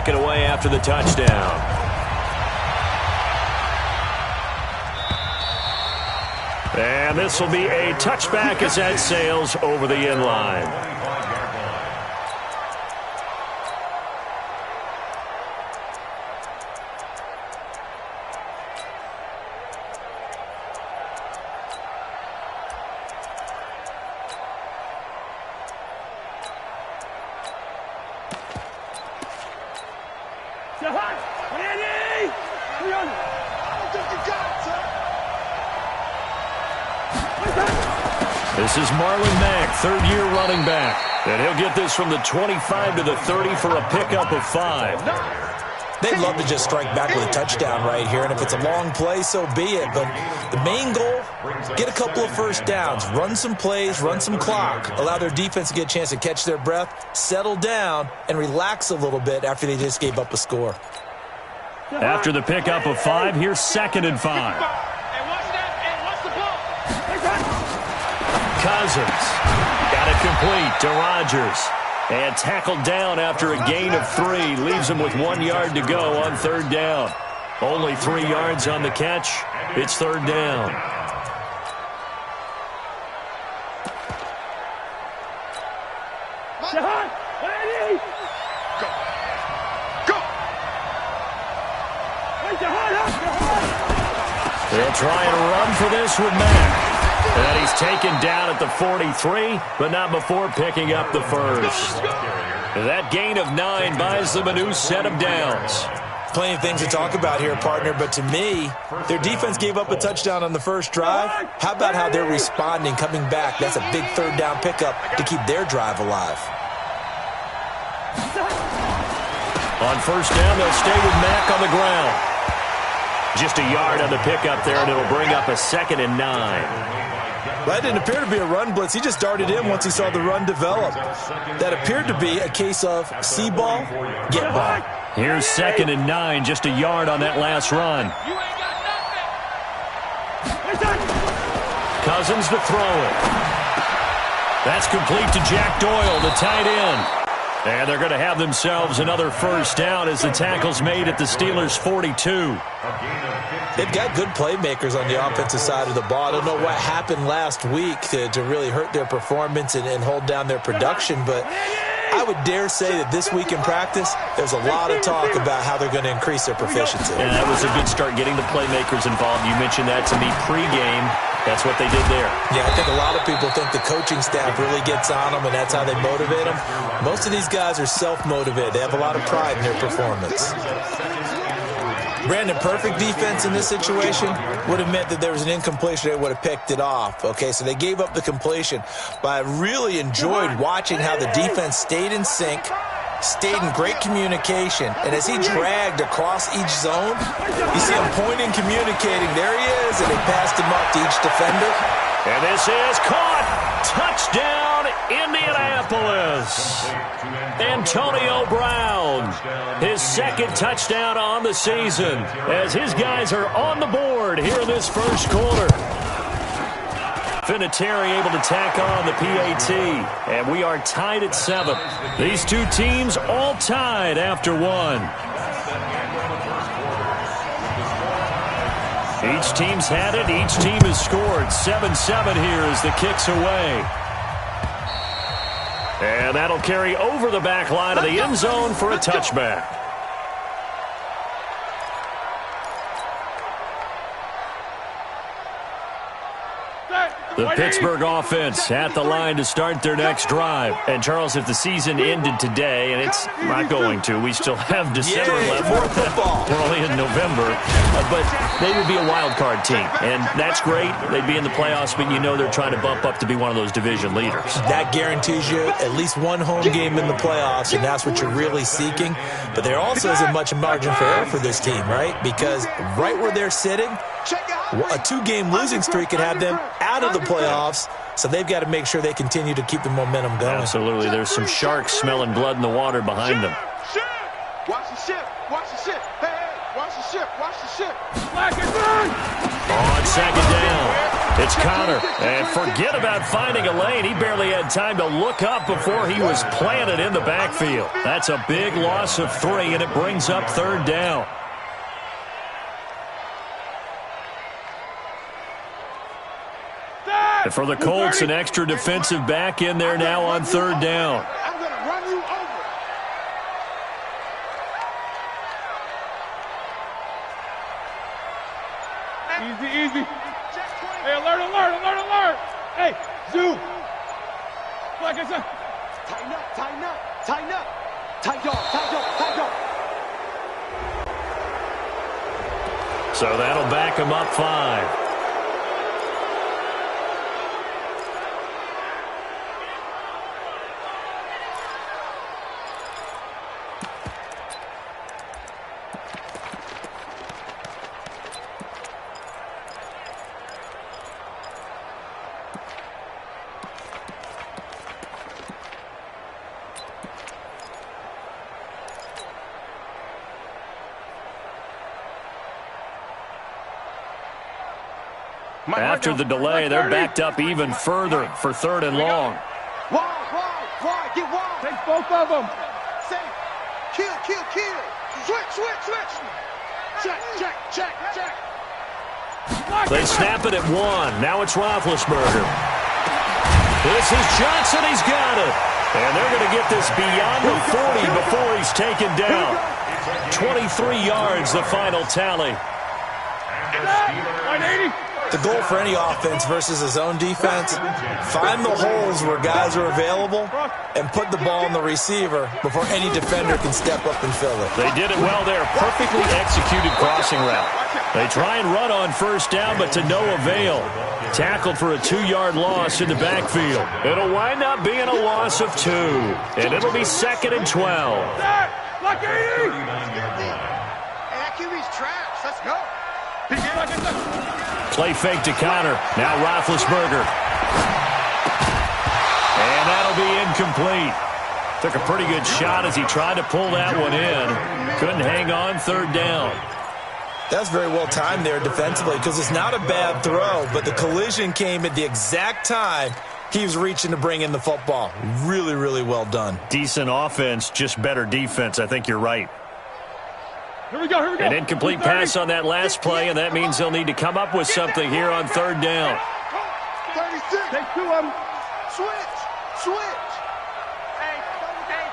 kick it away after the touchdown. And this will be a touchback as that sails over the end line. This is Marlon Mack, third-year running back. And he'll get this from the 25 to the 30 for a pickup of 5. They'd love to just strike back with a touchdown right here, and if it's a long play, so be it. But the main goal, get a couple of first downs, run some plays, run some clock, allow their defense to get a chance to catch their breath, settle down, and relax a little bit after they just gave up a score. After the pickup of 5, here's 2nd and 5. Cousins got it complete to Rodgers. And tackled down after a gain of 3. Leaves him with 1 yard to go on 3rd down. Only 3 yards on the catch. It's 3rd down. They'll try and run for this with Mack. And he's taken down at the 43, but not before picking up the first. That gain of 9 buys them a new set of downs. Plenty of things to talk about here, partner, but to me, their defense gave up a touchdown on the first drive. How about how they're responding, coming back? That's a big 3rd down pickup to keep their drive alive. On 1st down, they'll stay with Mack on the ground. Just a yard on the pickup there, and it'll bring up a 2nd and 9. That didn't appear to be a run blitz. He just darted in once he saw the run develop. That appeared to be a case of see ball, get ball. Here's 2nd and 9, just a yard on that last run. Cousins to throw it. That's complete to Jack Doyle, the tight end. And they're going to have themselves another 1st down as the tackle's made at the Steelers' 42. They've got good playmakers on the offensive side of the ball. I don't know what happened last week to really hurt their performance and hold down their production, but I would dare say that this week in practice, there's a lot of talk about how they're going to increase their proficiency. And that was a good start, getting the playmakers involved. You mentioned that to me pregame. That's what they did there. Yeah, I think a lot of people think the coaching staff really gets on them, and that's how they motivate them. Most of these guys are self-motivated. They have a lot of pride in their performance. Brandon, perfect defense in this situation would have meant that there was an incompletion. They would have picked it off. Okay, so they gave up the completion. But I really enjoyed watching how the defense stayed in sync, stayed in great communication. And as he dragged across each zone, you see him pointing, communicating. There he is, and they passed him up to each defender. And this is caught. Touchdown, Indianapolis. Antonio Brown, his 2nd touchdown on the season, as his guys are on the board here in this 1st quarter. Vinatieri able to tack on the PAT, and we are tied at 7. These two teams all tied after 1. Each team's had it. Each team has scored. 7-7 here as the kick's away. And that'll carry over the back line of the end zone for a touchback. The Pittsburgh offense at the line to start their next drive. And, Charles, if the season ended today, and it's not going to, we still have December left. More football. We're only in November. But they would be a wild card team. And that's great. They'd be in the playoffs, but you know they're trying to bump up to be one of those division leaders. That guarantees you at least one home game in the playoffs, and that's what you're really seeking. But there also isn't much margin for error for this team, right? Because right where they're sitting, a 2-game losing streak could have them out of the playoffs, so they've got to make sure they continue to keep the momentum going. Absolutely. There's some sharks smelling blood in the water behind them. Watch the ship. Watch the ship. Hey, watch the ship. Watch the ship. On 2nd down, It's Connor. And forget about finding a lane. He barely had time to look up before he was planted in the backfield. That's a big loss of 3, and it brings up 3rd down. And for the Colts, an extra defensive back in there now on 3rd down. I'm going to run you over. Easy. Hey, alert. Hey, zoom. Like I said. Tighten up. Tight dog. So that'll back him up 5. After the delay, they're backed up even further for 3rd and long. Wide. Get wide. Take both of them. Safe. Kill. Switch. Check. They snap it at 1. Now it's Roethlisberger. This is Johnson. He's got it. And they're going to get this beyond the 40 before he's taken down. 23 yards, the final tally. 180. The goal for any offense versus his own defense, find the holes where guys are available and put the ball in the receiver before any defender can step up and fill it. They did it well there. Perfectly executed crossing route. They try and run on 1st down, but to no avail. Tackled for a 2-yard loss in the backfield. It'll wind up being a loss of 2, and it'll be 2nd and 12. Like 80. Hey, that QB's trash. Let's go. Play fake to Connor. Now Roethlisberger. And that'll be incomplete. Took a pretty good shot as he tried to pull that one in. Couldn't hang on 3rd down. That's very well timed there defensively because it's not a bad throw, but the collision came at the exact time he was reaching to bring in the football. Really, really well done. Decent offense, just better defense. I think you're right. Here we go. An incomplete pass on that last play, and that means they'll need to come up with something here on 3rd down. 36. Take 2 of them. Switch. Hey,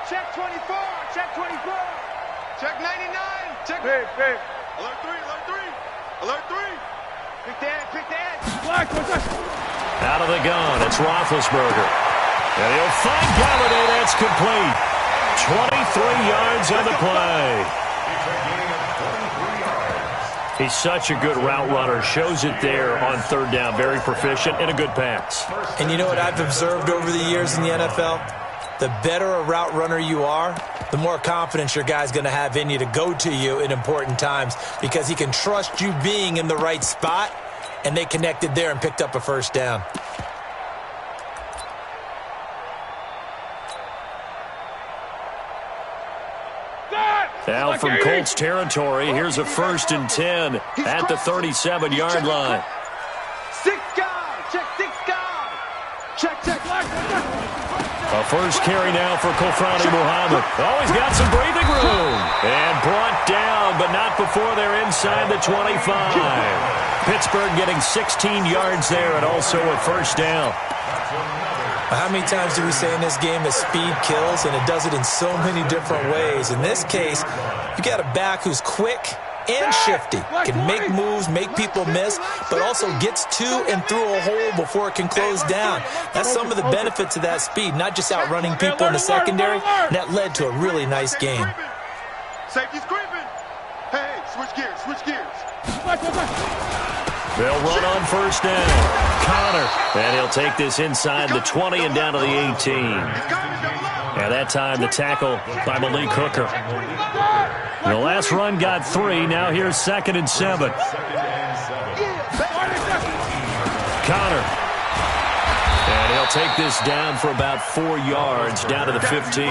check 24. Check 99. Check. Big. Alert 3. Pick the edge. Black, what's that? Out of the gun, it's Roethlisberger. And he'll find Galladay. That's complete. 23 yards on the play. He's such a good route runner. Shows it there on 3rd down. Very proficient and a good pass. And you know what I've observed over the years in the NFL? The better a route runner you are, the more confidence your guy's going to have in you to go to you in important times because he can trust you being in the right spot, and they connected there and picked up a 1st down. Now from Colts territory, here's a 1st and 10 at the 37-yard line. 6 guy. Check. A first carry now for Kofrani Muhammad. Oh, he's got some breathing room. And brought down, but not before they're inside the 25. Pittsburgh getting 16 yards there and also a 1st down. How many times do we say in this game that speed kills, and it does it in so many different ways? In this case, you got a back who's quick and shifty, can make moves, make people miss, but also gets to and through a hole before it can close down. That's some of the benefits of that speed, not just outrunning people in the secondary. That led to a really nice game. Safety's creeping. Hey, switch gears. They'll run on 1st down. Connor. And he'll take this inside the 20 and down to the 18. And that time the tackle by Malik Hooker. The last run got 3. Now here's 2nd and 7. Connor. And he'll take this down for about 4 yards down to the 15.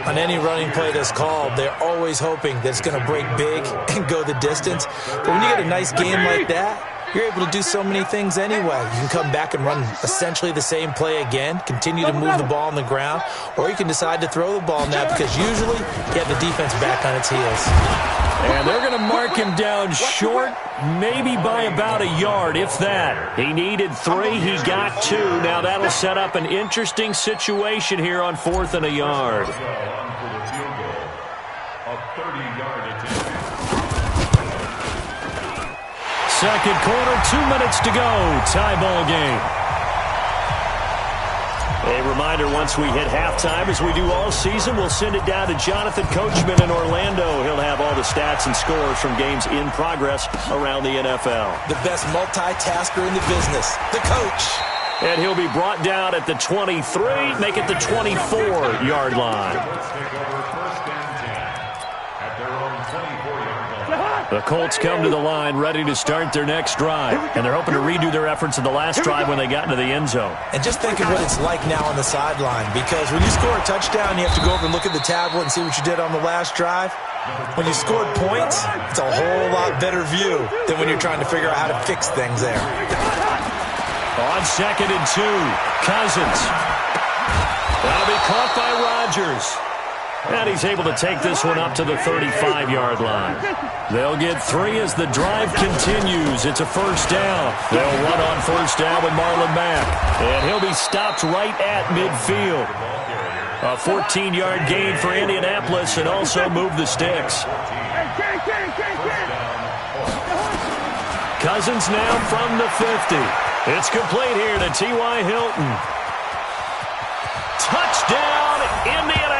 On any running play that's called, they're always hoping that it's going to break big and go the distance. But when you get a nice game like that, you're able to do so many things anyway. You can come back and run essentially the same play again, continue to move the ball on the ground, or you can decide to throw the ball now because usually you have the defense back on its heels. And they're going to mark him down short, maybe by about a yard, if that. He needed 3, he got 2. Now that'll set up an interesting situation here on 4th and a yard. Second quarter, 2 minutes to go. Tie ball game. A reminder, once we hit halftime, as we do all season, we'll send it down to Jonathan Coachman in Orlando. He'll have all the stats and scores from games in progress around the NFL. The best multitasker in the business, the coach. And he'll be brought down at the 23, make it the 24-yard line. The Colts come to the line ready to start their next drive. And they're hoping to redo their efforts in the last drive when they got into the end zone. And just think of what it's like now on the sideline, because when you score a touchdown, you have to go over and look at the tablet and see what you did on the last drive. When you scored points, it's a whole lot better view than when you're trying to figure out how to fix things there. On 2nd and 2, Cousins. That'll be caught by Rodgers. And he's able to take this one up to the 35-yard line. They'll get 3 as the drive continues. It's a first down. They'll run on first down with Marlon Mack. And he'll be stopped right at midfield. A 14-yard gain for Indianapolis and also move the sticks. Cousins now from the 50. It's complete here to T.Y. Hilton. Touchdown, Indianapolis.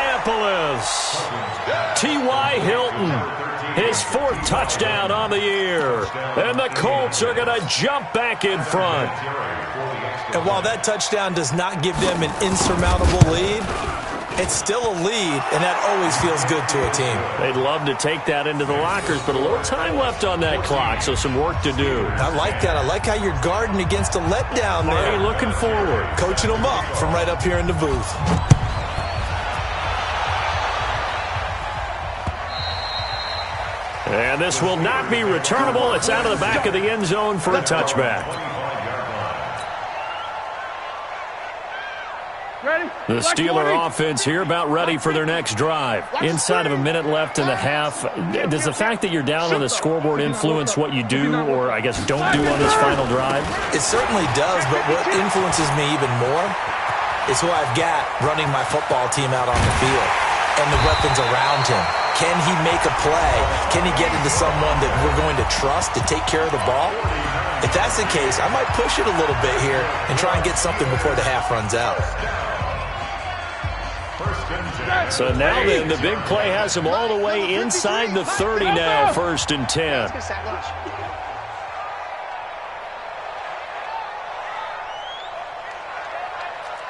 T.Y. Hilton, his 4th touchdown on the year. And the Colts are going to jump back in front. And while that touchdown does not give them an insurmountable lead, it's still a lead, and that always feels good to a team. They'd love to take that into the lockers, but a little time left on that clock, so some work to do. I like that. I like how you're guarding against a letdown there. Are you looking forward? Coaching them up from right up here in the booth. And this will not be returnable. It's out of the back of the end zone for a touchback. The Steeler offense here about ready for their next drive. Inside of a minute left in the half, does the fact that you're down on the scoreboard influence what you do, or I guess don't do on this final drive? It certainly does, but what influences me even more is who I've got running my football team out on the field and the weapons around him. Can he make a play? Can he get into someone that we're going to trust to take care of the ball? If that's the case, I might push it a little bit here and try and get something before the half runs out. So now then, the big play has him all the way inside the 30 now, 1st and 10.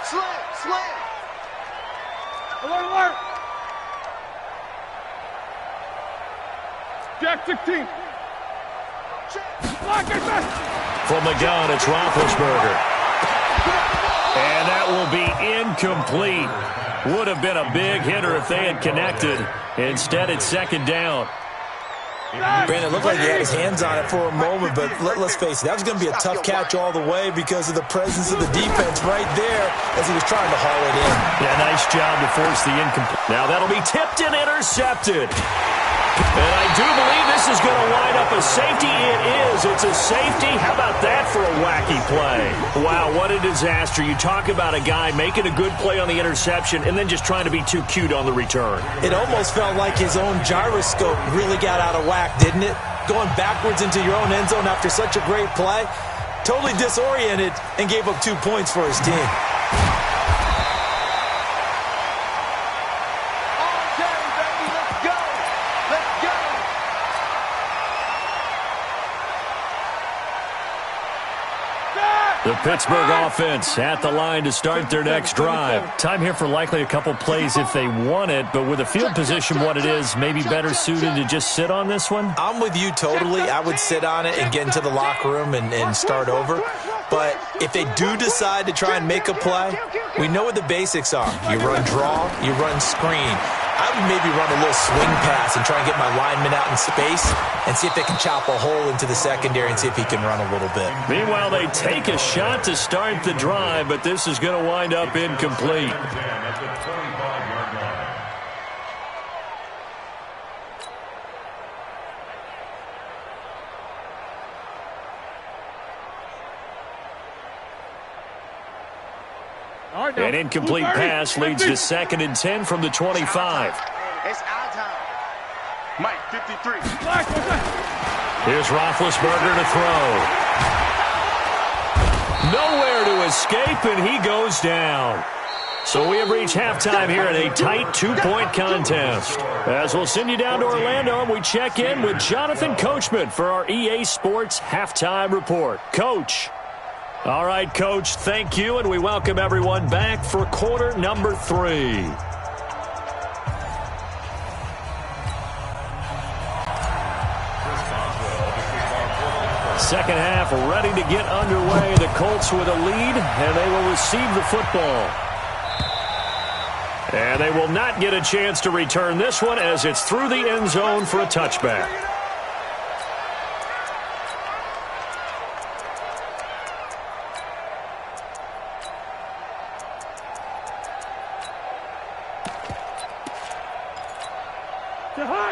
Slam. Alert. Jack 16. From the gun, it's Roethlisberger. And that will be incomplete. Would have been a big hitter if they had connected. Instead, it's 2nd down. Brandon, it looked like he had his hands on it for a moment, but let's face it, that was going to be a tough catch all the way because of the presence of the defense right there as he was trying to haul it in. Yeah, nice job to force the incomplete. Now that'll be tipped and intercepted. And I do believe this is going to wind up a safety. It is. It's a safety. How about that for a wacky play? Wow, what a disaster. You talk about a guy making a good play on the interception and then just trying to be too cute on the return. It almost felt like his own gyroscope really got out of whack, didn't it? Going backwards into your own end zone after such a great play. Totally disoriented and gave up 2 points for his team. The Pittsburgh offense at the line to start their next drive. Time here for likely a couple plays if they want it, but with the field position what it is, maybe better suited to just sit on this one? I'm with you totally. I would sit on it and get into the locker room and start over. But if they do decide to try and make a play, we know what the basics are. You run draw, you run screen. I would maybe run a little swing pass and try and get my lineman out in space and see if they can chop a hole into the secondary and see if he can run a little bit. Meanwhile, they take a shot to start the drive, but this is going to wind up incomplete. An incomplete pass leads to 2nd and 10 from the 25. It's our time. Mike, 53. Here's Roethlisberger to throw. Nowhere to escape, and he goes down. So we have reached halftime here in a tight 2-point contest. As we'll send you down to Orlando, and we check in with Jonathan Coachman for our EA Sports Halftime Report. Coach. All right, Coach, thank you, and we welcome everyone back for quarter number 3. Second half ready to get underway. The Colts with a lead, and they will receive the football. And they will not get a chance to return this one as it's through the end zone for a touchback.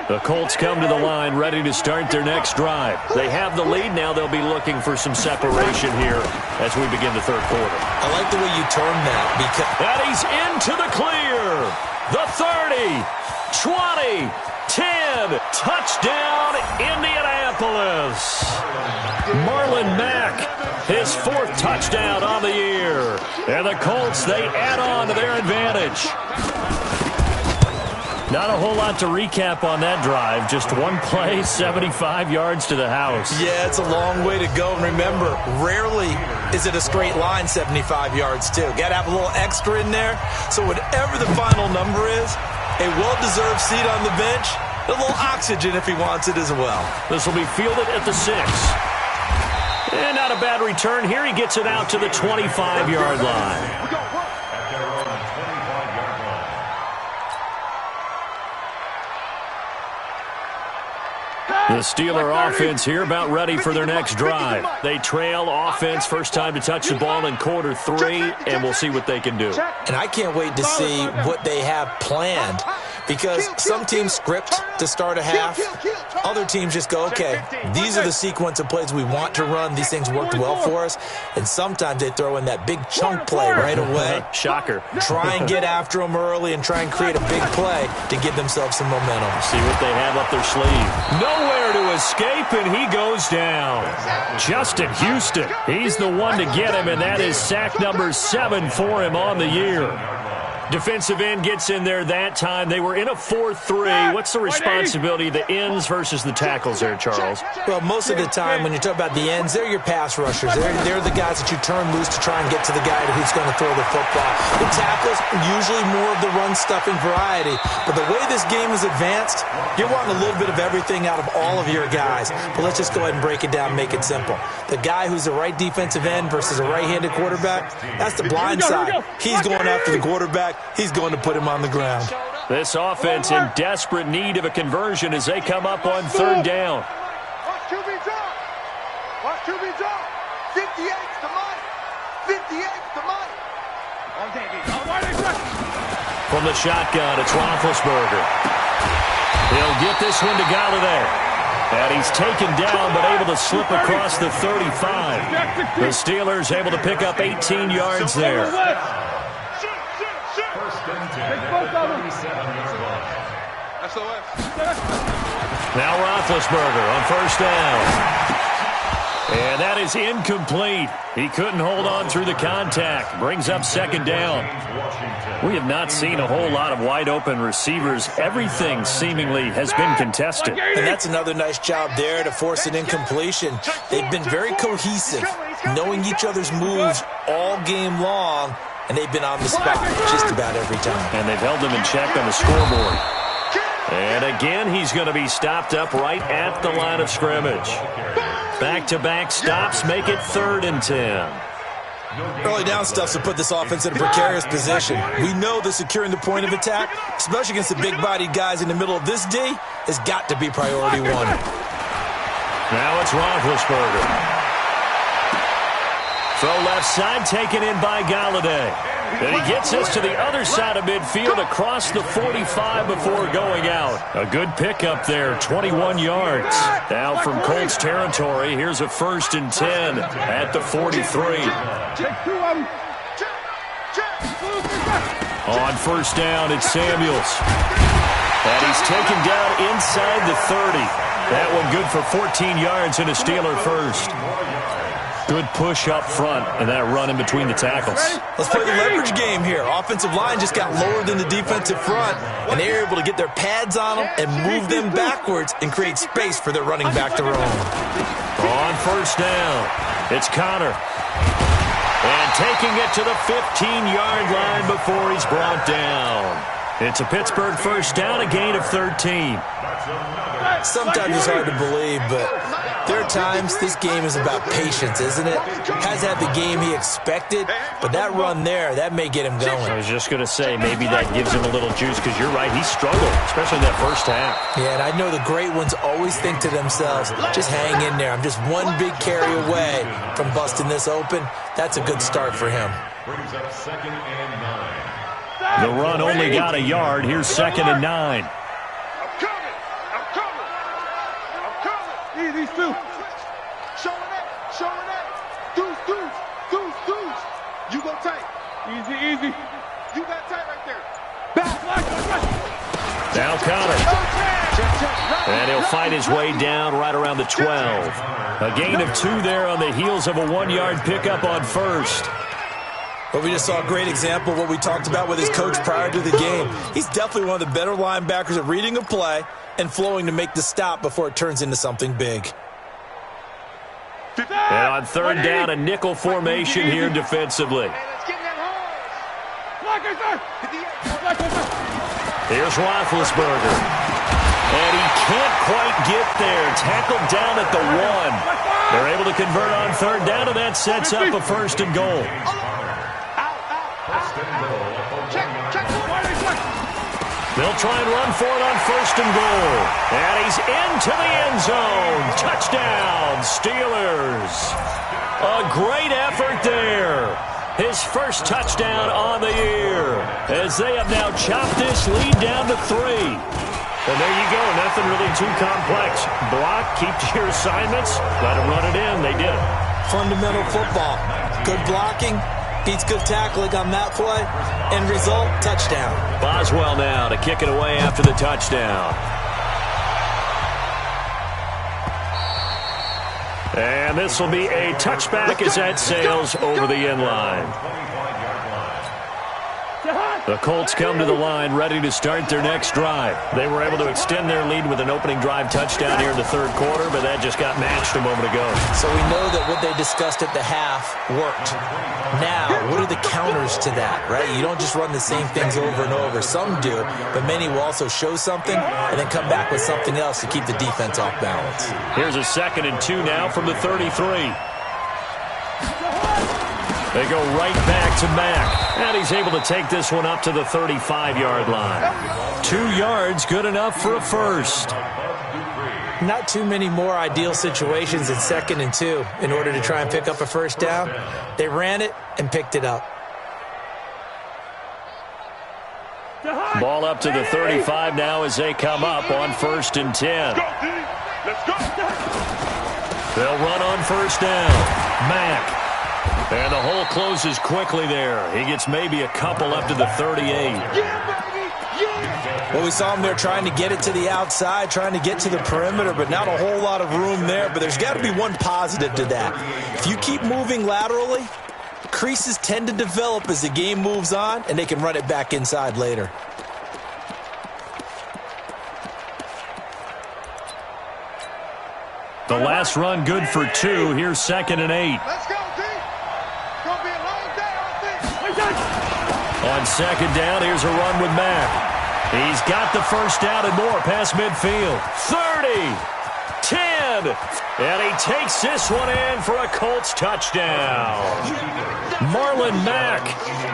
The Colts come to the line ready to start their next drive. They have the lead. Now they'll be looking for some separation here as we begin the third quarter. I like the way you term that because... And he's into the clear. The 30, 20, 10. Touchdown, Indianapolis. Marlon Mack, his 4th touchdown on the year. And the Colts, they add on to their advantage. Not a whole lot to recap on that drive. Just one play, 75 yards to the house. Yeah, it's a long way to go. And remember, rarely is it a straight line 75 yards, too. Got to have a little extra in there. So whatever the final number is, a well-deserved seat on the bench, a little oxygen if he wants it as well. This will be fielded at the 6. And not a bad return here. He gets it out to the 25-yard line. The Steeler offense here about ready for their next drive. They trail offense, first time to touch the ball in quarter 3, and we'll see what they can do. And I can't wait to see what they have planned because some teams script to start a half. Other teams just go, okay, these are the sequence of plays we want to run. These things worked well for us. And sometimes they throw in that big chunk play right away. Shocker. Try and get after them early and try and create a big play to give themselves some momentum. See what they have up their sleeve. Nowhere to escape, and he goes down. Justin Houston, he's the one to get him, and that is sack number 7 for him on the year. Defensive end gets in there that time. They were in a 4-3. What's the responsibility of the ends versus the tackles there, Charles? Well, most of the time when you talk about the ends, they're your pass rushers. They're the guys that you turn loose to try and get to the guy who's going to throw the football. The tackles, usually more of the run-stuffing variety. But the way this game is advanced, you're wanting a little bit of everything out of all of your guys. But let's just go ahead and break it down and make it simple. The guy who's the right defensive end versus a right-handed quarterback, that's the blind side. He's going after the quarterback. He's going to put him on the ground. This offense in desperate need of a conversion as they come up on 3rd down. Watch QB's up. Watch QB's up. 58's the money. 58's the money. From the shotgun, it's Roethlisberger. He'll get this one to Galladay. And he's taken down but able to slip across the 35. The Steelers able to pick up 18 yards there. Now Roethlisberger on 1st down. And that is incomplete. He couldn't hold on through the contact. Brings up 2nd down. We have not seen a whole lot of wide-open receivers. Everything seemingly has been contested. And that's another nice job there to force an incompletion. They've been very cohesive, knowing each other's moves all game long, and they've been on the spot just about every time. And they've held them in check on the scoreboard. And again, he's going to be stopped up right at the line of scrimmage. Back-to-back stops make it 3rd and 10. Early down stuffs will put this offense in a precarious position. We know that securing the point of attack, especially against the big-bodied guys in the middle of this D, has got to be priority one. Now it's Roethlisberger. Throw left side, taken in by Galladay. And he gets us to the other side of midfield across the 45 before going out. A good pickup there, 21 yards. Now from Colts territory, here's a 1st and 10 at the 43. On 1st down, it's Samuels. And he's taken down inside the 30. That one good for 14 yards and a Steeler first. Good push up front and that run in between the tackles. Let's play the leverage game here. Offensive line just got lower than the defensive front, and they were able to get their pads on them and move them backwards and create space for their running back to roam. On 1st down, it's Connor. And taking it to the 15-yard line before he's brought down. It's a Pittsburgh 1st down, a gain of 13. Sometimes it's hard to believe, but there are times this game is about patience, isn't it? Has had the game he expected, but that run there, that may get him going. I was just going to say, maybe that gives him a little juice, because you're right, he struggled, especially in that 1st half. Yeah, and I know the great ones always think to themselves, just hang in there. I'm just one big carry away from busting this open. That's a good start for him. The run only got a yard. Here's 2nd and 9. These two. Showing that. Deuce. You go tight. Easy. You got tight right there. Now Connor. And he'll fight his way down right around the 12. A gain of 2 there on the heels of a 1-yard pickup on 1st. But we just saw a great example of what we talked about with his coach prior to the game. He's definitely one of the better linebackers at reading a play and flowing to make the stop before it turns into something big. And on 3rd down, a nickel formation here defensively. Here's Roethlisberger. And he can't quite get there. Tackled down at the 1. They're able to convert on 3rd down, and that sets up a 1st and goal. They'll try and run for it on 1st and goal. And he's into the end zone. Touchdown, Steelers. A great effort there. His 1st touchdown on the year, as they have now chopped this lead down to 3. And there you go. Nothing really too complex. Block, keep to your assignments, let them run it in. They did it. Fundamental football. Good blocking beats good tackling on that play. End result, touchdown. Boswell now to kick it away after the touchdown. And this will be a touchback as that sails over the end line. The Colts come to the line ready to start their next drive. They were able to extend their lead with an opening drive touchdown here in the 3rd quarter, but that just got matched a moment ago. So we know that what they discussed at the half worked. Now, what are the counters to that, right? You don't just run the same things over and over. Some do, but many will also show something and then come back with something else to keep the defense off balance. Here's a 2nd and 2 now from the 33. They go right back to Mack. And he's able to take this one up to the 35-yard line. 2 yards, good enough for a 1st. Not too many more ideal situations in 2nd and 2 in order to try and pick up a 1st down. They ran it and picked it up. Ball up to the 35 now as they come up on 1st and 10. They'll run on 1st down. Mack. And the hole closes quickly there. He gets maybe a couple up to the 38. Well, we saw him there trying to get it to the outside, trying to get to the perimeter, but not a whole lot of room there. But there's got to be one positive to that. If you keep moving laterally, creases tend to develop as the game moves on, and they can run it back inside later. The last run good for 2. Here's 2nd and 8. Let's go, D. Gonna be a long day, I think. On 2nd down, here's a run with Mack. He's got the 1st down and more past midfield. 30, 10, again. And he takes this one in for a Colts touchdown. Marlon Mack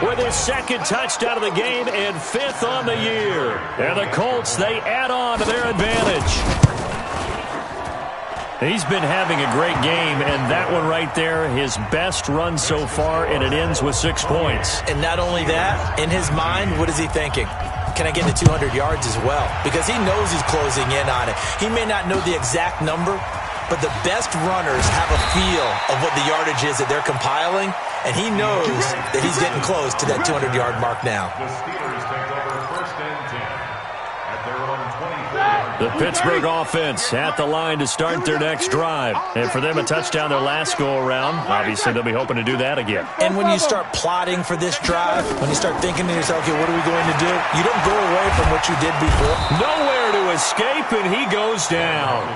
with his second touchdown of the game and 5th on the year. And the Colts, they add on to their advantage. He's been having a great game, and that one right there, his best run so far, and it ends with 6 points. And not only that, in his mind, what is he thinking? Can I get to 200 yards as well? Because he knows he's closing in on it. He may not know the exact number, but the best runners have a feel of what the yardage is that they're compiling, and he knows that he's getting close to that 200-yard mark now. The Steelers take over 1st and 10 at their own 24. The Pittsburgh offense at the line to start their next drive. And for them, a touchdown their last go-around. Obviously, they'll be hoping to do that again. And when you start plotting for this drive, when you start thinking to yourself, okay, what are we going to do? You don't go away from what you did before. Nowhere to escape, and he goes down.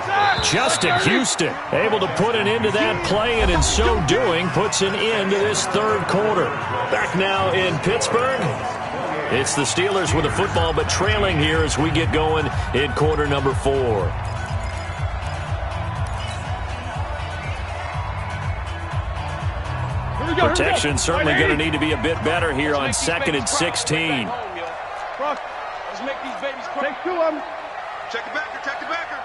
Justin Houston able to put an end to that play, and in so doing, puts an end to this 3rd quarter. Back now in Pittsburgh. It's the Steelers with the football, but trailing here as we get going in quarter number 4. Protection certainly going to need to be a bit better here on 2nd and 16. Let's make these babies cry. Take 2 of them. Check the backer, check the backer.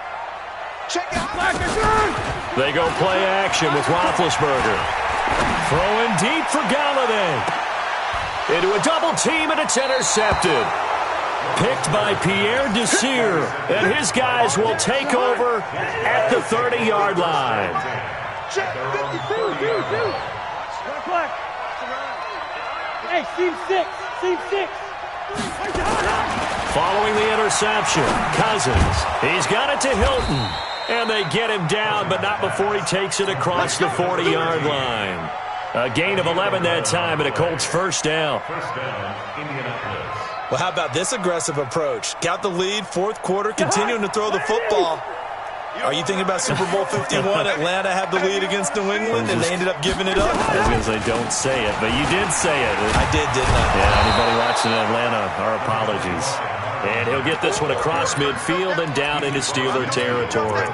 Check it out. Backer, turn. They go play action with Roethlisberger. Throwing deep for Galladay. Into a double team, and it's intercepted. Picked by Pierre Desir, and his guys will take over at the 30-yard line. Check 52. Flag. Hey, seam 6. Seam 6. Following the interception, Cousins. He's got it to Hilton. And they get him down, but not before he takes it across the 40-yard line. A gain of 11 that time, and a Colts 1st down. 1st down, Indianapolis. Well, how about this aggressive approach? Got the lead, 4th quarter, continuing to throw the football. Are you thinking about Super Bowl 51? Atlanta had the lead against New England, and they ended up giving it up? I was going to say, don't say it, but you did say it. I did, didn't I? Yeah, anybody watching Atlanta, our apologies. And he'll get this one across midfield and down into Steeler territory.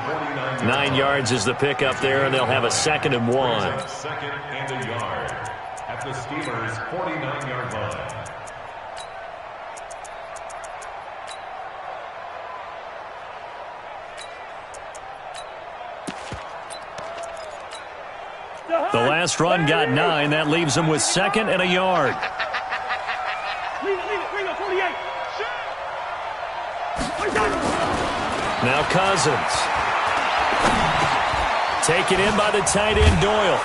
9 yards is the pickup there, and they'll have a 2nd and 1. 2nd and a yard at the Steelers' 49-yard line. The last run got 9. That leaves them with 2nd and a yard. Leave it. Bring up 48. Now Cousins. Taken in by the tight end Doyle.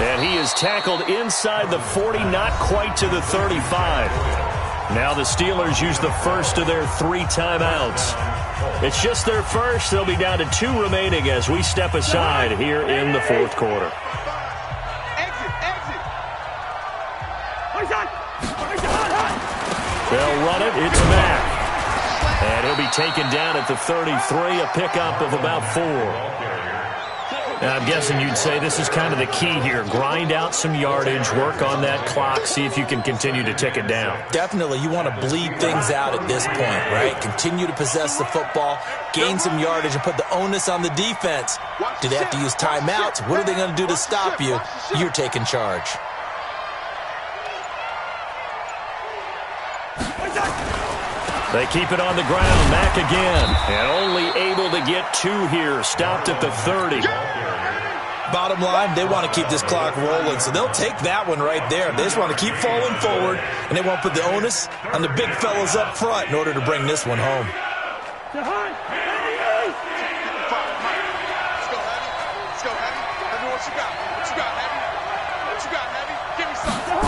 And he is tackled inside the 40, not quite to the 35. Now the Steelers use the first of their 3 timeouts. It's just their first. They'll be down to 2 remaining as we step aside here in the 4th quarter. They'll run it. It's Mack. And he'll be taken down at the 33, a pickup of about 4. Now, I'm guessing you'd say this is kind of the key here. Grind out some yardage, work on that clock, see if you can continue to tick it down. Definitely. You want to bleed things out at this point, right? Continue to possess the football, gain some yardage, and put the onus on the defense. Do they have to use timeouts? What are they going to do to stop you? You're taking charge. They keep it on the ground. Mack again. And only able to get 2 here. Stopped at the 30. Bottom line, they want to keep this clock rolling, so they'll take that one right there. They just want to keep falling forward, and they want to put the onus on the big fellas up front in order to bring this one home. Let's go, Heavy. Heavy, what you got? What you got, Heavy? What you got, Heavy? Give me something.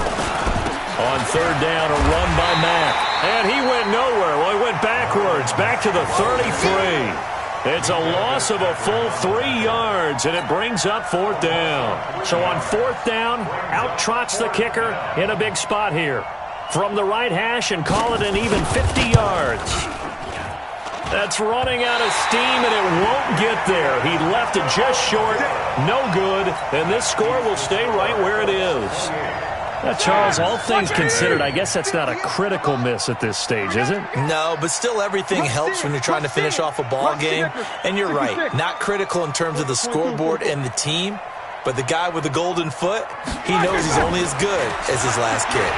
On 3rd down, a run by Mack. And he went nowhere. Well, he went backwards, back to the 33. It's a loss of a full 3 yards, and it brings up 4th down. So on 4th down, out trots the kicker in a big spot here. From the right hash and call it an even 50 yards. That's running out of steam, and it won't get there. He left it just short, no good, and this score will stay right where it is. Charles, all things considered, I guess that's not a critical miss at this stage, is it? No, but still everything helps when you're trying to finish off a ball game. And you're right, not critical in terms of the scoreboard and the team, but the guy with the golden foot, he knows he's only as good as his last kick.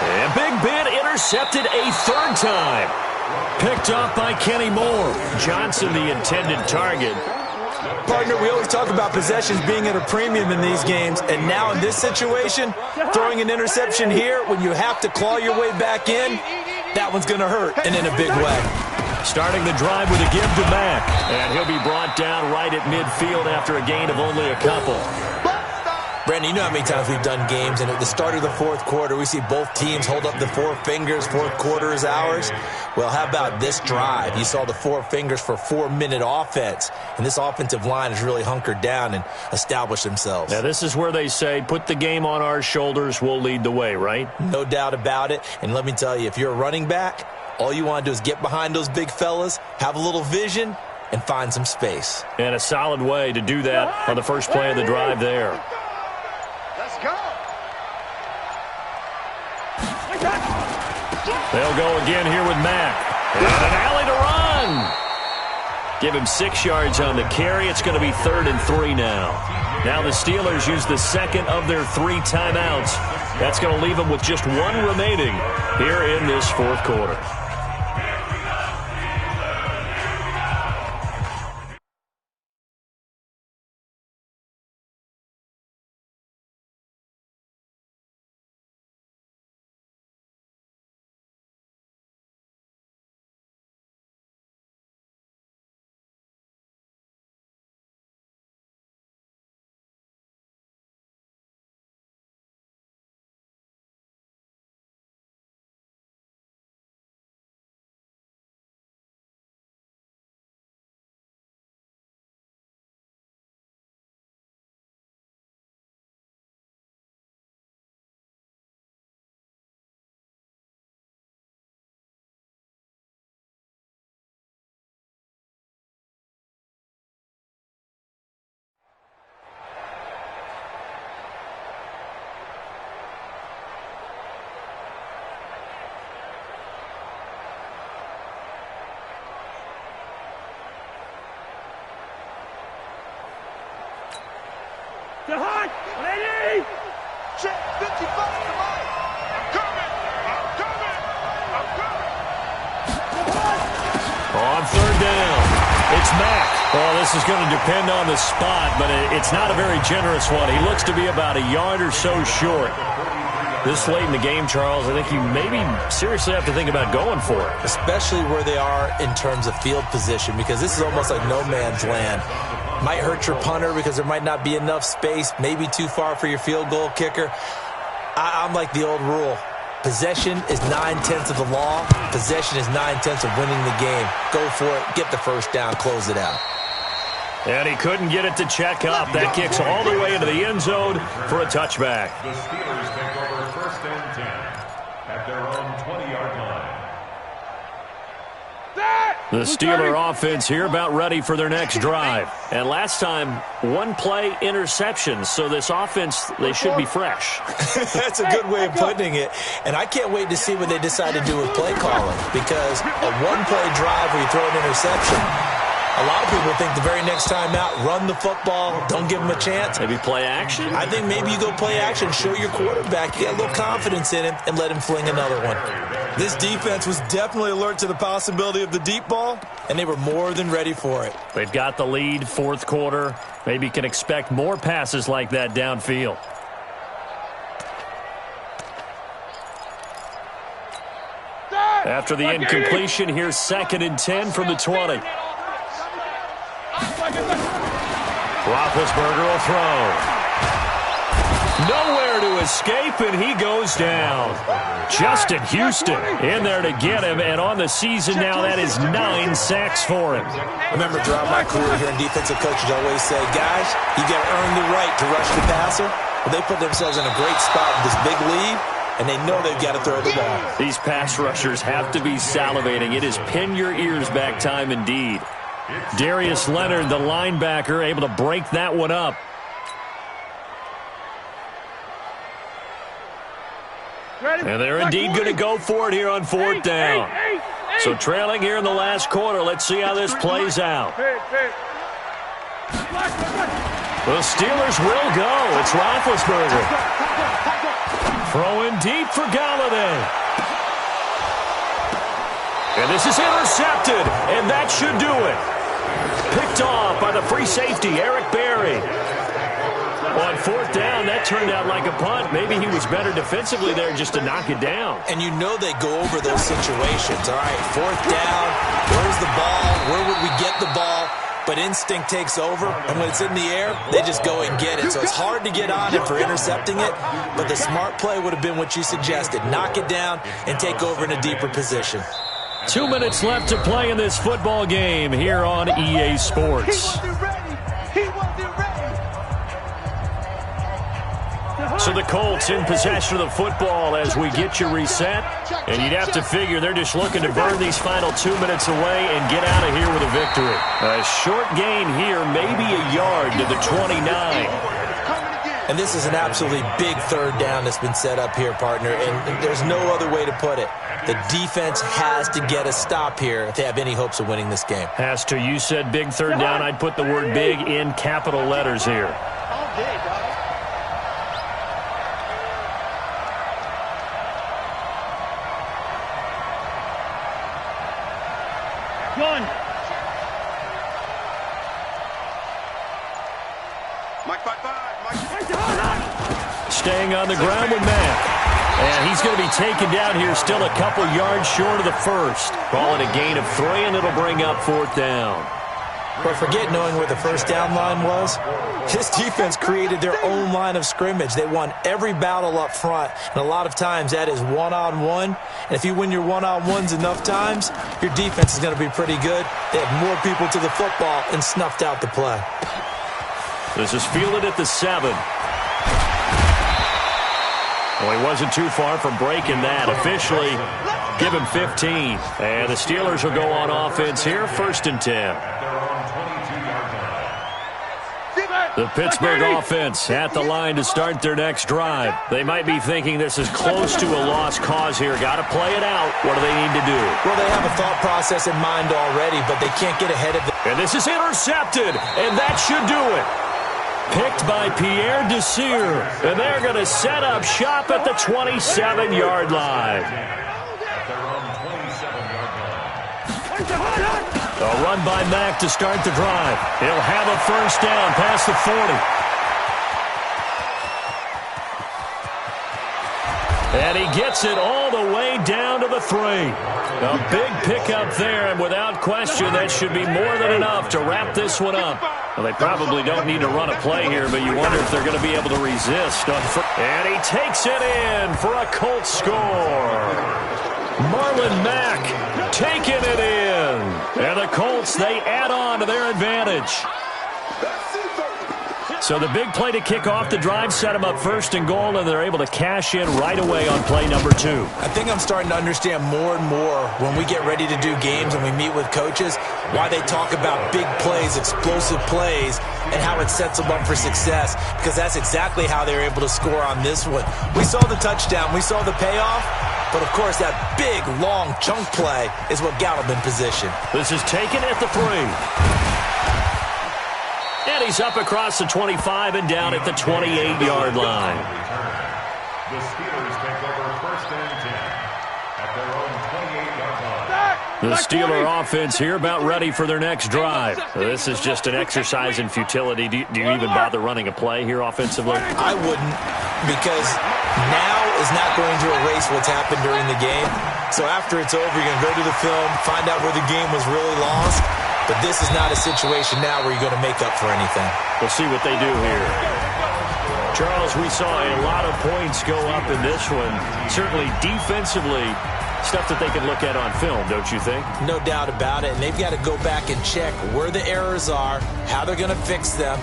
And Big Ben intercepted a third time. Picked off by Kenny Moore. Johnson, the intended target. Partner, we always talk about possessions being at a premium in these games, and now in this situation, throwing an interception here when you have to claw your way back in, that one's going to hurt, and in a big way. Starting the drive with a give to Mack, and he'll be brought down right at midfield after a gain of only a couple. Brandon, you know how many times we've done games, and at the start of the fourth quarter, we see both teams hold up the four fingers, fourth quarter is ours. Well, how about this drive? You saw the four fingers for 4-minute offense, and this offensive line has really hunkered down and established themselves. Now, this is where they say, put the game on our shoulders, we'll lead the way, right? No doubt about it, and let me tell you, if you're a running back, all you want to do is get behind those big fellas, have a little vision, and find some space. And a solid way to do that on the first play of the drive there. Let's go. They'll go again here with Mack. And an alley to run. Give him 6 yards on the carry. It's going to be 3rd and 3 now. Now the Steelers use the second of their 3 timeouts. That's going to leave them with just 1 remaining here in this fourth quarter. To Hunt! Ready! Check 55 to Mike. I'm coming. On 3rd down, it's Mack. Well, this is going to depend on the spot, but it's not a very generous one. He looks to be about a yard or so short. This late in the game, Charles, I think you maybe seriously have to think about going for it. Especially where they are in terms of field position, because this is almost like no man's land. Might hurt your punter because there might not be enough space, maybe too far for your field goal kicker. I'm like the old rule. Possession is 9/10 of the law. Possession is 9/10 of winning the game. Go for it. Get the first down. Close it out. And he couldn't get it to check up. That kicks all the way into the end zone for a touchback. The Steelers take over 1st and 10 at their own 20-yard line. The Steeler offense here about ready for their next drive. And last time, 1-play interception. So this offense, they should be fresh. That's a good way of putting it. And I can't wait to see what they decide to do with play calling. Because a 1-play drive where you throw an interception, a lot of people think the very next time out, run the football, don't give them a chance. Maybe play action? I think maybe you go play action, show your quarterback, you get a little confidence in him, and let him fling another one. This defense was definitely alert to the possibility of the deep ball, and they were more than ready for it. They've got the lead, fourth quarter. Maybe you can expect more passes like that downfield. After the incompletion, here's 2nd and 10 from the 20. Roethlisberger will throw. Nowhere to escape, and he goes down. Justin Houston in there to get him, and on the season now, that is 9 sacks for him. I remember throughout my career here in defensive coaches always say, guys, you got to earn the right to rush the passer. Well, they put themselves in a great spot with this big lead, and they know they've got to throw the ball. These pass rushers have to be salivating. It is pin your ears back time indeed. Darius Leonard, the linebacker, able to break that one up. And they're indeed going to go for it here on fourth down. So trailing here in the last quarter. Let's see how this plays out. The Steelers will go. It's Roethlisberger. Throwing deep for Galladay. And this is intercepted, and that should do it. Picked off by the free safety, Eric Berry. On fourth down, that turned out like a punt. Maybe he was better defensively there just to knock it down. And you know they go over those situations. All right, fourth down, where's the ball? Where would we get the ball? But instinct takes over, and when it's in the air, they just go and get it. So it's hard to get on it for intercepting it, but the smart play would have been what you suggested. Knock it down and take over in a deeper position. 2 minutes left to play in this football game here on EA Sports. So the Colts in possession of the football as we get you reset. And you'd have to figure they're just looking to burn these final 2 minutes away and get out of here with a victory. A short gain here, maybe a yard to the 29. And this is an absolutely big third down that's been set up here, partner, and there's no other way to put it. The defense has to get a stop here if they have any hopes of winning this game. Has to. You said big third down. I'd put the word big in capital letters here. Staying on the ground with Mack. And he's going to be taken down here still a couple yards short of the first. Calling a gain of 3, and it'll bring up fourth down. But forget knowing where the first down line was. This defense created their own line of scrimmage. They won every battle up front, and a lot of times that is one-on-one. And if you win your one-on-ones enough times, your defense is going to be pretty good. They have more people to the football and snuffed out the play. This is fielded at the 7. Well, he wasn't too far from breaking that. Officially, give him 15. And the Steelers will go on offense here, 1st and 10. The Pittsburgh offense at the line to start their next drive. They might be thinking this is close to a lost cause here. Got to play it out. What do they need to do? Well, they have a thought process in mind already, but they can't get ahead of it. And this is intercepted, and that should do it. Picked by Pierre Desir, and they're going to set up shop at the 27-yard line. A run by Mack to start the drive. He'll have a first down past the 40. And he gets it all the way down to the 3. A big pickup there, and without question, that should be more than enough to wrap this one up. Well, they probably don't need to run a play here, but you wonder if they're going to be able to resist. And he takes it in for a Colts score. Marlon Mack taking it in. And the Colts, they add on to their advantage. So the big play to kick off the drive set them up 1st and goal, and they're able to cash in right away on play number 2. I think I'm starting to understand more and more when we get ready to do games and we meet with coaches why they talk about big plays, explosive plays, and how it sets them up for success, because that's exactly how they were able to score on this one. We saw the touchdown. We saw the payoff. But, of course, that big, long chunk play is what got him in position. This is taken at the 3. And he's up across the 25 and down at the 28-yard line. The Steelers take over 1st and 10 at their own 28-yard line. The Steeler offense here about ready for their next drive. This is just an exercise in futility. Do you even bother running a play here offensively? I wouldn't, because now is not going to erase what's happened during the game. So after it's over, you're going to go to the film, find out where the game was really lost. But this is not a situation now where you're going to make up for anything. We'll see what they do here. Charles, we saw a lot of points go up in this one. Certainly defensively, stuff that they can look at on film, don't you think? No doubt about it. And they've got to go back and check where the errors are, how they're going to fix them,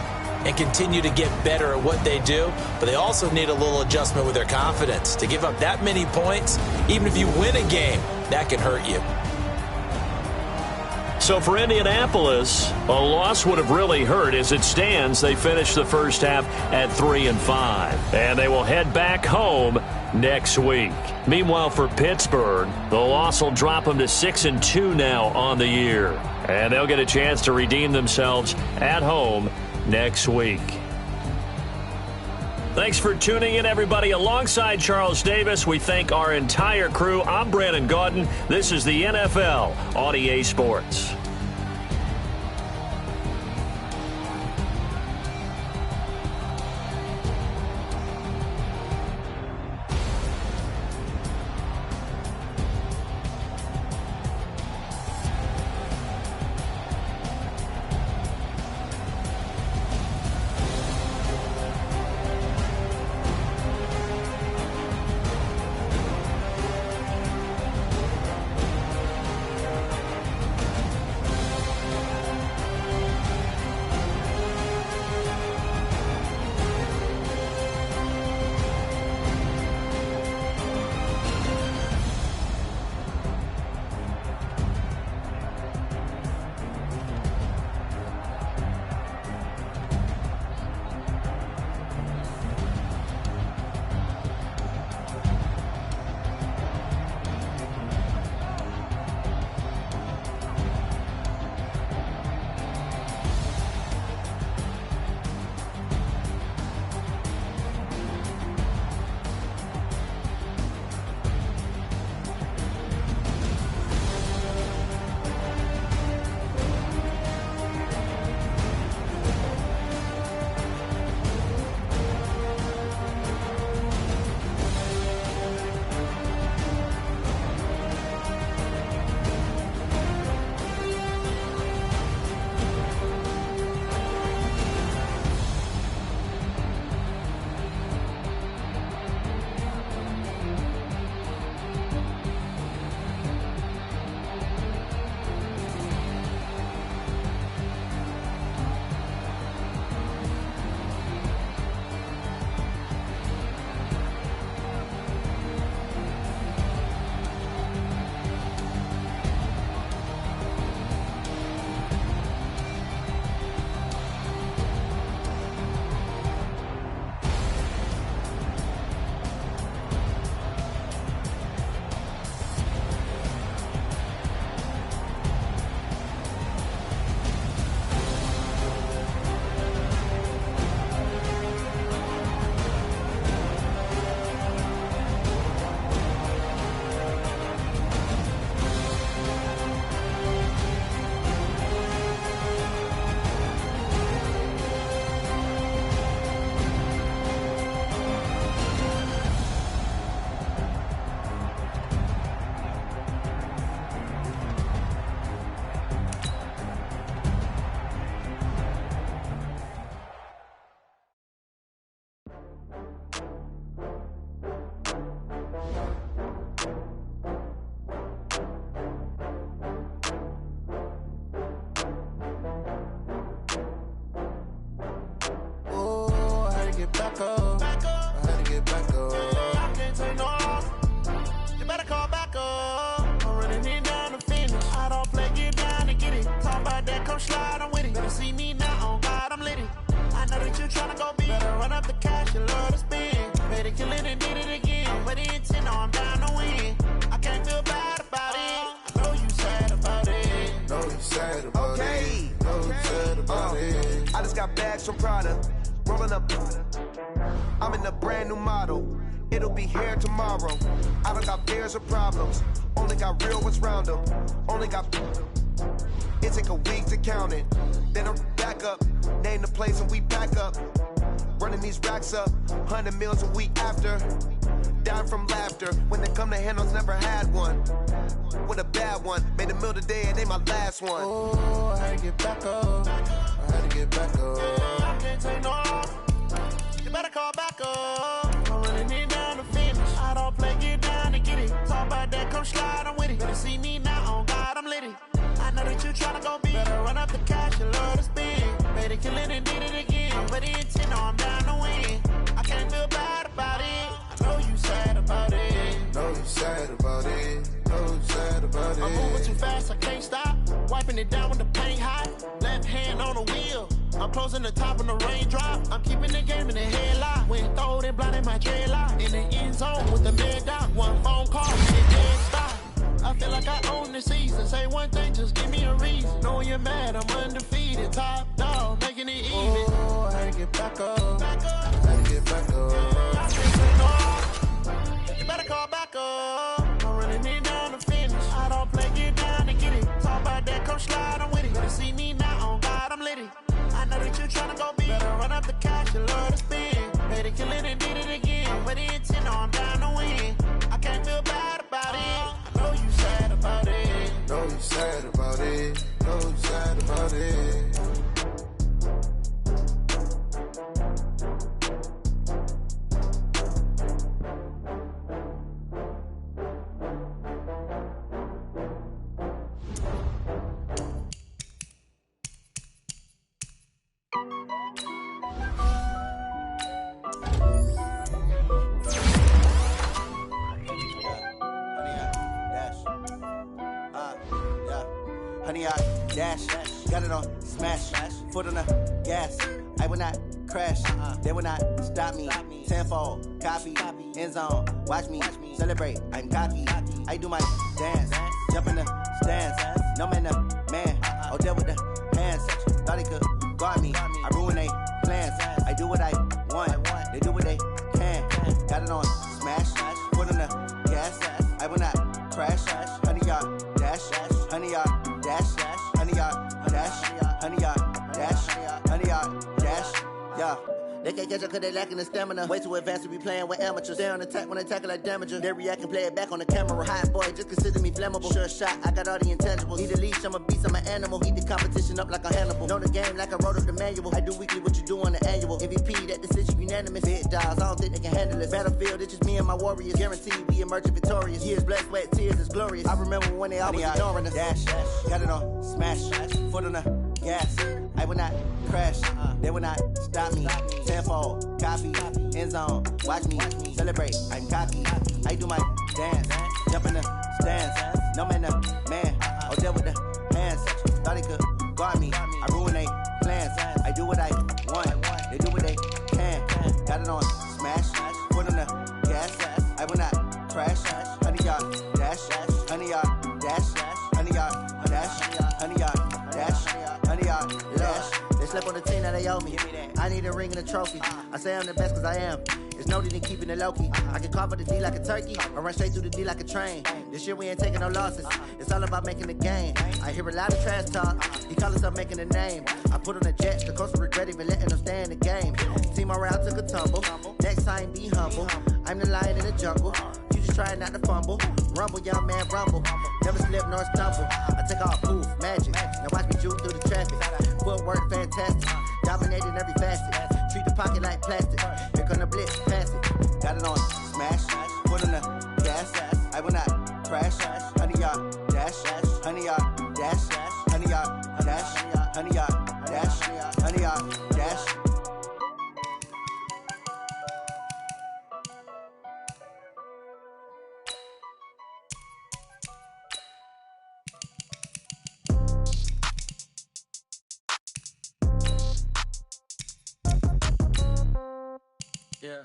and continue to get better at what they do. But they also need a little adjustment with their confidence. To give up that many points, even if you win a game, that can hurt you. So for Indianapolis, a loss would have really hurt. As it stands, they finished the first half at 3-5. And they will head back home next week. Meanwhile, for Pittsburgh, the loss will drop them to 6-2 now on the year. And they'll get a chance to redeem themselves at home next week. Thanks for tuning in, everybody. Alongside Charles Davis, we thank our entire crew. I'm Brandon Gaudin. This is the NFL on EA Sports. From Prada, rolling up. I'm in a brand new model. It'll be here tomorrow. I don't got fears or problems. Only got real ones round them. Only got. It take a week to count it. Then I'm back up. Name the place and we pack up. Running these racks up. 100 meals a week after. Dying from laughter. When they come to handles, never had one. With a bad one. Made a meal today and they my last one. Oh, I had to get back up. I had to get back up. I can't take no loss. You better call back up. I'm running it down to finish. I don't play, get down to get it. Talk about that, come slide, I'm with it. Better see me now, on God, I'm litty. I know that you tryna go big. Better run up the cash, you love to spend. Made it, kill it, and did it again. But the intent, no, I'm down to win. I can't feel bad about it. I know you sad about it. Know you sad about it. Know you sad about it. I'm moving too fast, I can't stop. Wiping it down with the paint hot. Left hand on the wheel. I'm closing the top on the raindrop. I'm keeping the game in the headlock. Went throwed and blinded my dreadlock. In the end zone with the mid dot. One phone call, and it dead stop. I feel like I own the season. Say one thing, just give me a reason. Knowing you're mad, I'm undefeated. Top dog, making it even. Oh, I had to get back up. I had to get back up. I can't say no. You better call back up. I'm running it down to finish. I don't play, get down and get it. Talk about that, come slide, I'm with it. Better see me now, on God, I'm litty. I know that you're trying to go big. Better run up the cash, you love to spin. Made it, kill it, and did it again. With the intent, I'm down to win. I can't feel bad about it. I know you sad about it. Know you sad about it. Know you sad about it. Honey, I dash, got it on smash, foot on the gas. I will not crash, they will not stop me. Tenfold, copy, end zone, watch me celebrate. I'm cocky, I do my dance, jump in the stands. No man, the man, oh, deal with the hands. Thought he could guard me, I ruin they plans. I do what I want, they do what they can. Got it on smash, foot on the gas. I will not crash, honey, y'all dash, honey, y'all dash, honey, y'all dash, honey, y'all dash, honey, y'all dash, yeah. They can't catch up cause they lacking the stamina. Way too advanced to be playing with amateurs. Stay on attack when they tackle like damager. They react and play it back on the camera. Hot boy, just consider me flammable. Sure shot, I got all the intangibles. Need a leash, I'm a beast, I'm an animal. Heat the competition up like a Hannibal. Know the game like I wrote up the manual. I do weekly what you do on the annual. MVP, that decision unanimous. Big dogs, I don't think they can handle it. Battlefield, it's just me and my warriors. Guaranteed we emerging victorious. Years, blood, sweat, tears, it's glorious. I remember when they always ignoring us. Dash, got it on smash, foot on the gas. I will not crash, they will not stop me. Tenfold, copy, end zone, watch me celebrate. I'm cocky, I do my dance, jump in the stands. No man, the man, oh, deal with the hands. Thought he could guard me, I ruin they plans. I do what I want, they do what they can. Got it on smash, foot on the gas. I will not crash, honey, y'all dash, honey, y'all dash, honey, y'all dash, honey, y'all dash, honey, y'all dash. They slept on the team that they owe me. I need a ring and a trophy. I say I'm the best cause I am. It's no need in keeping it low-key. I can carve for the D like a turkey, or run straight through the D like a train. This year we ain't taking no losses. It's all about making the game. I hear a lot of trash talk. He call himself making a name. I put on the Jets, the coach will regret even letting them stay in the game. Team morale took a tumble. Next time be humble. I'm the lion in the jungle. You just trying not to fumble. Rumble, young man, rumble. Never slip nor stumble. I take off, poof, magic. Now watch me juke through the traffic. Footwork fantastic. Dominating every facet. Treat the pocket like plastic. Here come the blitz, pass it. Got it on smash, foot on the gas. I will not crash. Honey, y'all dash, honey, y'all dash, honey, y'all dash, honey, y'all dash, honey, y'all dash. Yeah.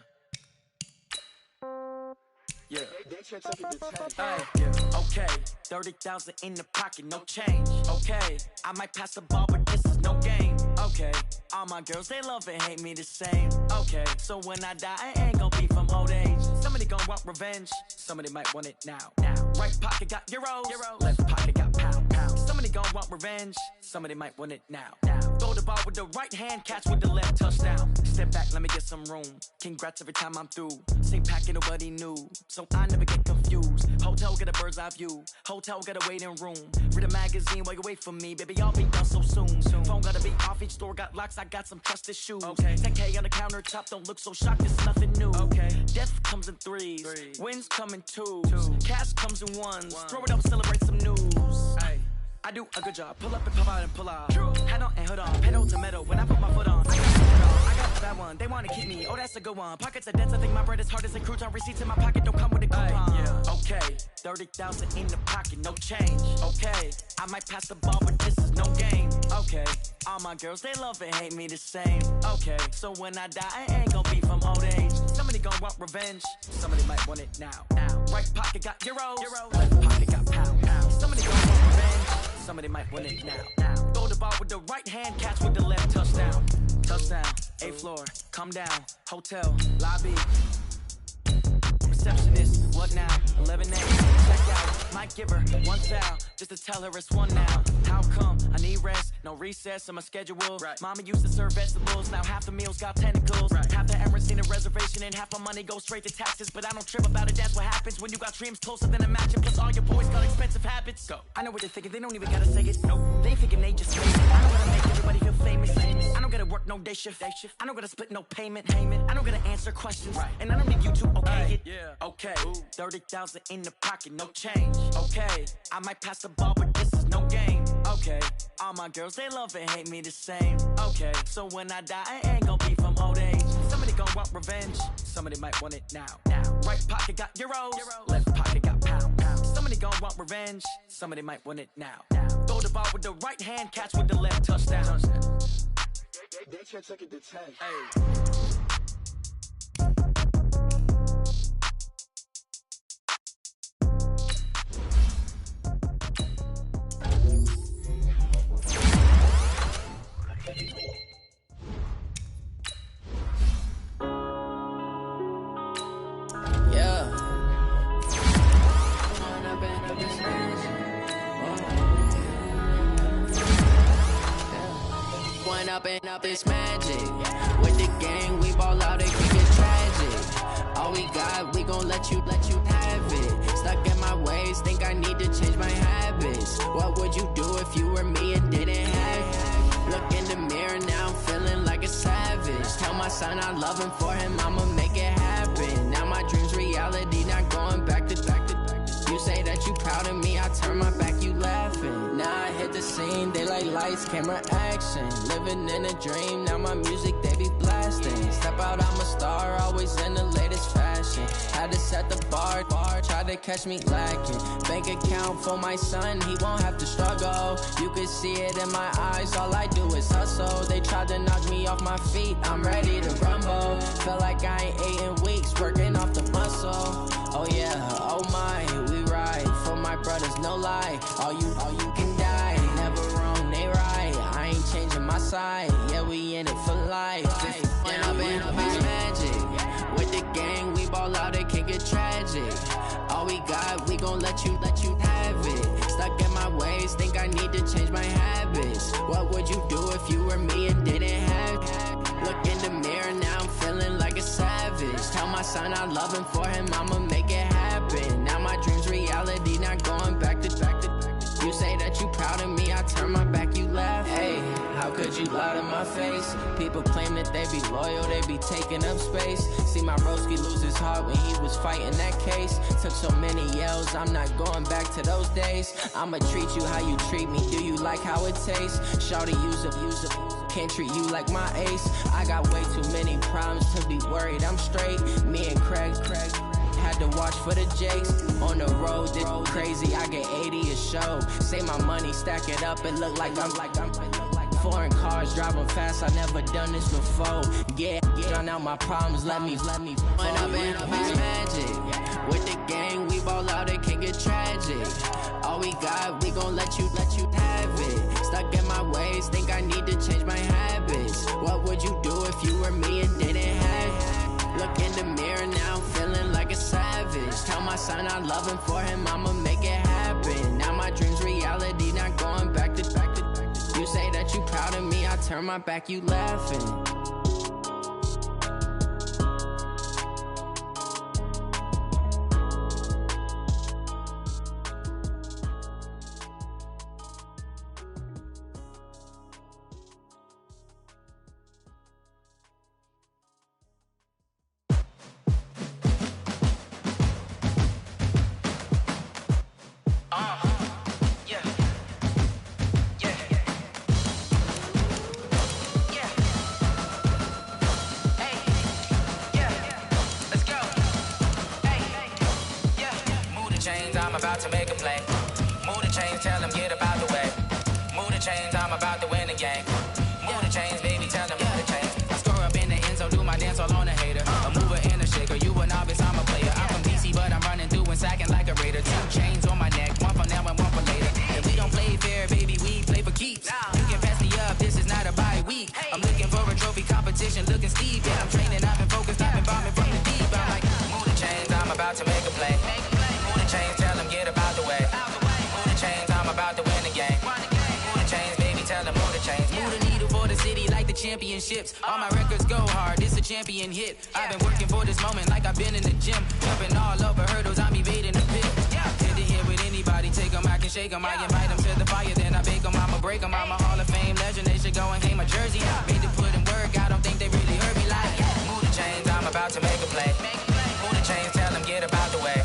Yeah. Yeah. Okay. 30,000 in the pocket, no change. Okay. I might pass the ball, but this is no game. Okay. All my girls, they love and hate me the same. Okay. So when I die, I ain't gon' be from old age. Somebody gon' want revenge. Somebody might want it now. Right pocket got euros. Left pocket got pound. Somebody gon' want revenge. Somebody might want it now. Throw the ball with the right hand, catch with the left, touchdown. Step back, let me get some room. Congrats every time I'm through. Same packet, nobody knew, so I never get confused. Hotel get a bird's eye view. Hotel got a waiting room. Read a magazine while you wait for me, baby. I'll be done so soon. Phone gotta be off. Each store got locks. I got some trusted shoes. Okay. 10K on the countertop. Don't look so shocked. It's nothing new. Okay. Death comes in threes. Wins come in twos. Cash comes in ones. Throw it up, celebrate some news. Ay. I do a good job. Pull up and pop out and pull out. True. Head on and hood on. Pedal to metal. When I put my foot on, I got the bad one. They wanna keep me. Oh, that's a good one. Pockets are dense. I think my bread is hard as a crouton. Receipts in my pocket don't come with a coupon. Yeah. Okay. 30,000 in the pocket, no change. Okay. I might pass the ball, but this is no game. Okay, all my girls, they love and hate me the same. Okay, so when I die, I ain't gonna be from old age. Somebody gon' want revenge, somebody might want it now. Right pocket got euros, left pocket got pound. Somebody gon' want revenge, somebody might want it now. Throw the ball with the right hand, catch with the left, touchdown. Touchdown, 8th floor, come down, hotel, lobby. Receptionist, what now? 11 a.m. Check out. Might give her one foul just to tell her it's one now. How come? I need rest, no recess in my schedule. Right. Mama used to serve vegetables, now half the meals got tentacles. Right. Half the errands need a reservation and half my money goes straight to taxes. But I don't trip about it, that's what happens when you got dreams closer than a matching. Plus all your boys got expensive habits. Go. I know what they're thinking, they don't even gotta say it. Nope. They thinking they just made it. I don't gotta make everybody feel famous. I don't gotta work no day shift. I don't gotta split no payment. I don't gotta answer questions. Right. And I don't need you to okay it. Yeah. Okay, 30,000 in the pocket, no change. Okay, I might pass the ball, but this is no game. Okay, all my girls, they love and hate me the same. Okay, so when I die, I ain't gonna be from old age. Somebody gon' want revenge, somebody might want it now. Right pocket got euros, left pocket got pound. Somebody gon' want revenge, somebody might want it now. Throw the ball with the right hand, catch with the left, touchdown. They can't take it to 10. Hey. Up this magic. With the gang, we ball out, it can get tragic. All we got, we gon' let you have it. Stuck in my ways, think I need to change my habits. What would you do if you were me and didn't have it? Look in the mirror now, I'm feeling like a savage. Tell my son I love him, for him I'ma make it happen. Now my dream's reality, not going back to. You say that you proud of me, I turn my back, you laughing. Now I hit the scene, they like lights, camera, action. Living in a dream, now my music, they be blasting. Step out, I'm a star, always in the latest fashion. Had to set the bar, try to catch me lacking. Bank account for my son, he won't have to struggle. You can see it in my eyes, all I do is hustle. They tried to knock me off my feet, I'm ready to rumble. Felt like I ain't ate in weeks, working off the muscle. Oh yeah, oh my, we ride for my brothers, no lie. All you can die, never wrong, they right. I ain't changing my side, yeah, we in it for life. When I'm in it's magic. With the gang, we ball out, it can get tragic. All we got, we gon' let you have it. Stuck in my ways, think I need to change my habits. What would you do if you were me and didn't have it? Look in the mirror, now I'm feeling like a savage. Tell my son I love him, for him I'ma make it happen. Now my dream's reality, not going back to. You say that you proud of me, I turn my back, you laugh. Hey, how could you lie to my face? People claim that they be loyal, they be taking up space. See my broski lose his heart when he was fighting that case. Took so many yells, I'm not going back to those days. I'ma treat you how you treat me, do you like how it tastes? Shawty, use up, can't treat you like my ace. I got way too many problems to be worried, I'm straight. Me and Craig had to watch for the Jakes. On the road, this crazy, I get 80 a show. Say my money, stack it up, it look like I'm foreign cars, driving fast, I never done this before. Yeah, drown out my problems, let me When I'm in it's magic. With the gang, we ball out, it can get tragic. All we got, we gon' let you have it. Stuck in my ways, think I need to change my habits. What would you do if you were me and didn't have it? Look in the mirror now, I'm feeling like a savage. Tell my son I love him, for him I'ma make it happen. Now my dream's reality, not going back to. You say that you proud of me, I turn my back, you laughing. I'm about to make a play. Move the chains, tell them get up out the way. Move the the chains, I'm about to win the game. Move the chains, baby, tell them move the chains. I score up in the end zone, do my dance all on a hater. A mover and a shaker, you a novice, I'm a player. I'm from DC, but I'm running through and sacking like a raider. 2 chains on my neck, one for now and one for later. If we don't play fair, baby, we play for keeps. You can pass me up, this is not a bye week. I'm looking for a trophy competition, looking steep. Yeah, I'm training, I've been focused, I've been bombing from the deep. I'm like, move the chains, I'm about to make a play. Move the chains, tell them get about the way. Move the chains, I'm about to win the game. Move the chains, baby, tell them move the chains. Move the needle for the city like the championships. All my records go hard, this a champion hit. I've been working for this moment like I've been in the gym. Jumping all over hurdles, I'm evading the pit. Head to head with anybody, take them, I can shake them. I invite them to the fire, then I bake them, I'ma break them. I'm a Hall of Fame legend, they should go and hang my jersey. Made to put in work, I don't think they really heard me like. Move the chains, I'm about to make a play. Move the chains, tell them get about the way.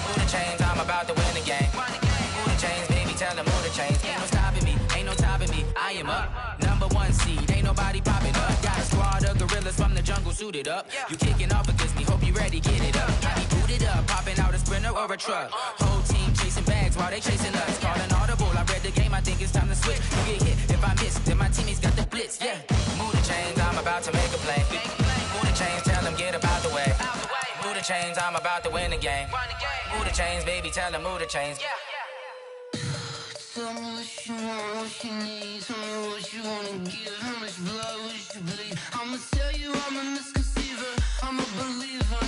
Move the chains, I'm about to win the game. Move the chains, baby, tell them move the chains. Ain't no stopping me, ain't no topping me. I am up, #1 seed, ain't nobody popping up. Got a squad of gorillas from the jungle suited up. You kicking off against me, hope you ready, get it up. I be booted up, popping out a sprinter or a truck. Whole team chasing bags while they chasing us. Calling audible, I read the game, I think it's time to switch. You get hit, if I miss, then my teammates got the blitz, yeah. Move the chains, I'm about to make a play. Move the chains, tell them get about the way. Move the chains, I'm about to win the game. Move the chains, baby, tell them move the chains. Tell me what you want, what you need. Tell me what you wanna give. How much blood would you bleed? I'ma tell you I'm a misconceiver. I'm a believer.